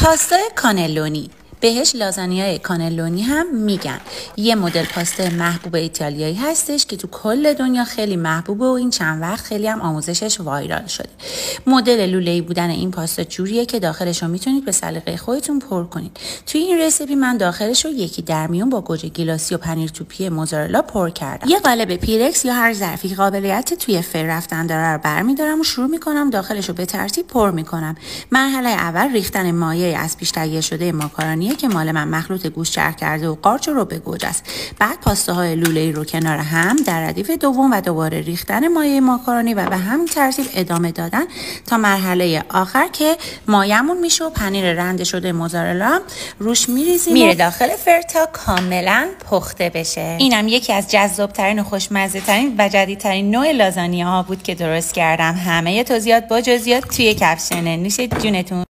پاستای کانلونی، بهش لازانیای کانلونی هم میگن. یه مدل پاستا محبوب ایتالیایی هستش که تو کل دنیا خیلی محبوبه و این چند وقت خیلی هم آموزشش وایرال شده. مدل لوله‌ای بودن این پاستا جوریه که داخلش رو میتونید به سلیقه خودتون پر کنید. توی این رسیپی من داخلش رو یکی درمیون با گوجه گیلاسی و پنیر توپی موزارلا پر کردم. یه قالب پیرکس یا هر ظرفی قابلیت توی فر رفتن داره رو برمی‌دارم و شروع می‌کنم داخلش رو به ترتیب پر می‌کنم. مرحله اول ریختن مایع از پیش تهیه شده ماکارونی که مال من مخلوط گوشت چرخ کرده و قارچ و رب گوجه است. بعد پاستاهای لوله‌ای رو کنار هم در ردیف دوم و دوباره ریختن مایع ماکارونی و به همین ترتیب ادامه دادن تا مرحله آخر که مایمون میشه و پنیر رنده شده موزارلا هم روش میریزیم میره داخل فر تا کاملا پخته بشه. اینم یکی از جذاب‌ترین و خوشمزه‌ترین و جدیدترین نوع لازانیاها بود که درست کردم. همه توضیحات با جزئیات توی کپشن. نوش جونتون.